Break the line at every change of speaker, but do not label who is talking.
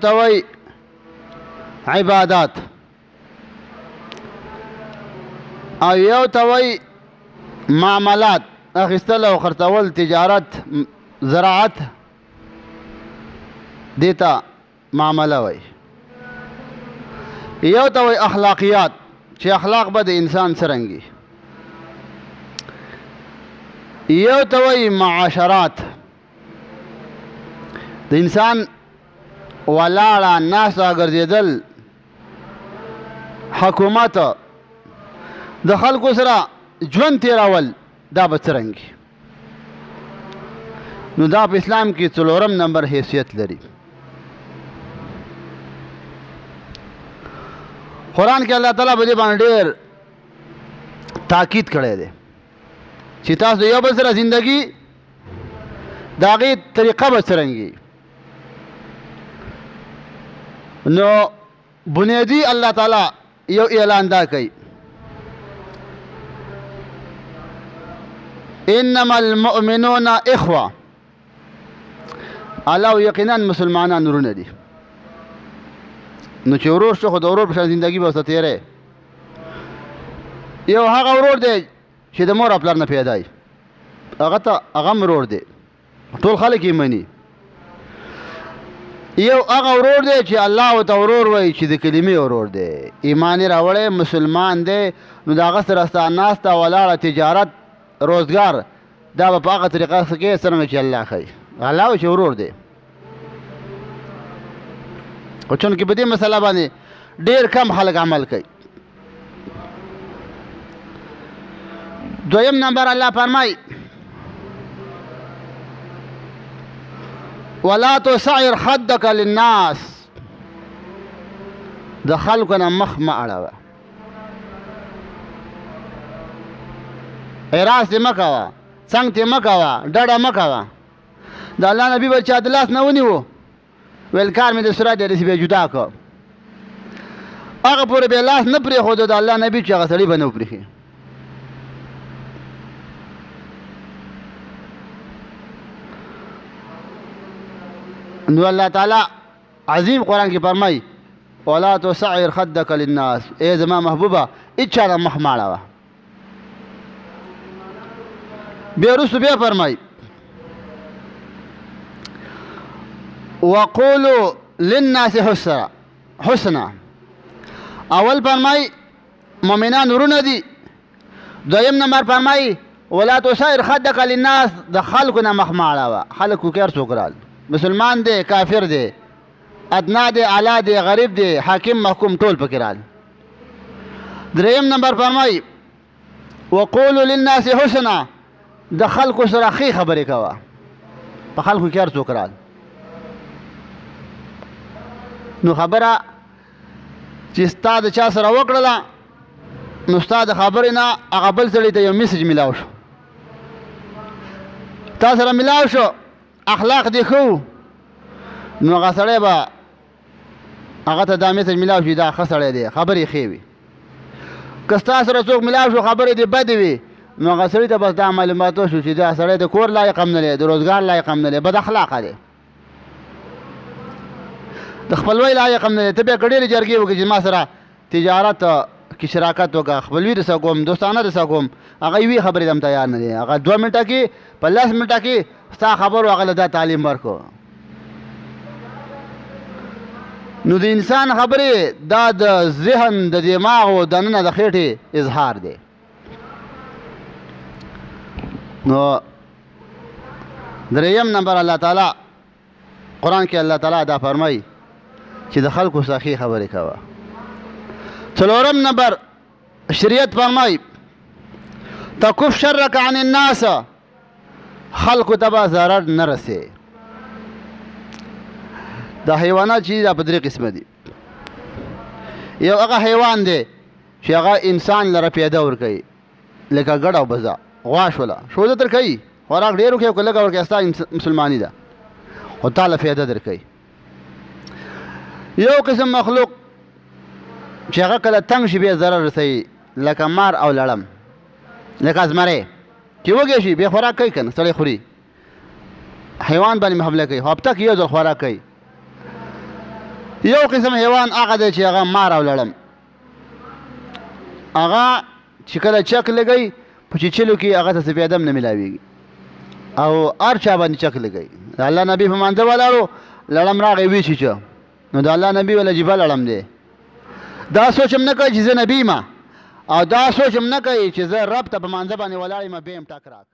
ته وایي عبادات او یو ته وایي معاملات، اخیستل او خرڅول، تجارت، زراعت، دې ته معامله وایي. یو ته وایي اخلاقیات چې اخلاق به د انسان څرنګه. یو ته وایي معاشرات، د انسان ولاړه ناسته ګرځېدل، حکومت، د خلکو سره ژوند تېرول، دا به څرنګه. نو دا په اسلام کې 4 نمبر حیثیت لري. قرآن کې الله تعالی په دې باندې ډېر تاکید کړی دی چې تاسو یو بل سره زندگی د هغې طریقه به څرنګه. نو بنیادي الله تعالی یو اعلان دا کوي انما المؤمنون اخوه. الله یقینا مسلمانان ورونه دي. نو چې ورور شو خو د ورور په شان زندګي به ورسره تېری. یو هغه ورور دی چې د مور او پلار نه پیدا وي، هغه ته هغه هم ورور دی، ټول خلک یې مني. یو هغه ورور دی چې الله ورته ورور وایي چې د کلمې ورور دی، ایمان یې راوړی، مسلمان دی. نو د هغه سره ستا ناسته ولاړه، تجارت، روزګار، دا به په هغه طریقه کې څرنګه چې الله ښایي. الله وایي چې ورور دی. خو چونکې په دې مسله باندې ډېر کم خلک عمل کوي. دویم نمبر الله فرمایي ولا تصعر خدك للناس. د خلکو نه مخ مه اړوه، اعراض دې مه کوه، څنګ دې مه کوه، ډډه مه کوه. د الله نبي به چا د لاس نه ونیو، ویل کار مې د سرعت دی، داسې به یې جدا کړه. هغه پورې به یې لاس نه پرېښود د الله نبي چې هغه سړي به نه وپرېښي. نو الله تعالی عظیم قرآن کې فرمایي ولا تصعر خدك للناس. ای زما محبوبه هېچا نه مخ مه اړوه. بیا وروستو بیا فرمایي وقولوا للناس حسنا. اول فرمایي مؤمنان ورونه دي. دویم نمبر فرمایي ولا تصعر خدك للناس. د خلکو نه مخ مه اړوه. خلک وکړ څوک رال، مسلمان دی، کافر دی، ادنا دی، اعلی دی، غریب دی، حاکم محکوم، ټول پکې رال. دریم نمبر فرمایي وقولوا للناس حسنا. د خلکو سره ښې خبرې کوه، په خلکو کې هر څوک رال. نو خبره چې ستا د چا سره وکړله، نو ستا د خبرې نه هغه بل سړي ته یو میسج میلاو شو، تا سره میلاو شو، اخلاق دې ښه، نو هغه سړی به هغه ته دا میسج میلاو شي دا ښه سړی دی، خبرې ښې وي. که ستا سره څوک میلاو شو خبرې دې بدې وي، نو هغه سړي ته بس دا معلومات وشو چې دا سړی د کور لایق هم نه دی، د روزګار لایق هم نه دی، بد اخلاقه دی، د خپلوۍ لایق هم نه دی. ته بیا که ډېرې جرګې وکړې چې ما سره تجارت کې شراکت وکړه، خپلوي درسره کوم، دوستانه درسره کوم، هغه یوې خبرې ته هم تیار نه دی. هغه 2 منټه کې په 10 منټه کې ستا خبرو هغه له دا تعلیم ورکړو. نو د انسان خبرې دا د ذهن، د دماغ او دننه د خېټې اظهار دی. نو دریم نمبر الله تعالی قرآن کې الله تعالی دا فرمایي چې د خلکو سره ښې خبرې کوه. څلورم نمبر شریعت فرمایي تکف شرک عن الناس. خلکو ته به ضرر نه رسې. دا حیوانات چې دي دا په 3 قسمه دي. یو هغه حیوان دی چې هغه انسان لره پیدا ورکوي، لکه ګډ او بزه، غوا شوله، شوده در کوي، خوراک ډېر وکړي او که لږه ورکړي ستا مسلماني ده، خو تا له فایده در کوي. یو قسم مخلوق چې هغه کله تنګ شي بیا ضرر رسوي، لکه مار او لړم، لکه زمری چې وږی شي بیا خوراک کوي که نه، سړی خوري، حیوان باندې حمله کوي، خو هفته کې یو ځل خوراک کوي. یو قسم حیوان هغه دی چې هغه مار او لړم، هغه چې کله چک لګی په چیچلو کې هغه ته سپیدم نه ملاویږي او هر چا باندې چک لګی. د الله نبی په مانځه ولاړو لړم راغی ویچیچه، نو د الله نبی ولا جبه لړم دی. دا سوچ هم نه کوي چې زه نبی ما، او دا سوچ هم نه کوي چې زه رب ته په مانځه باندې ولاړ یم بیا یم ټک راک.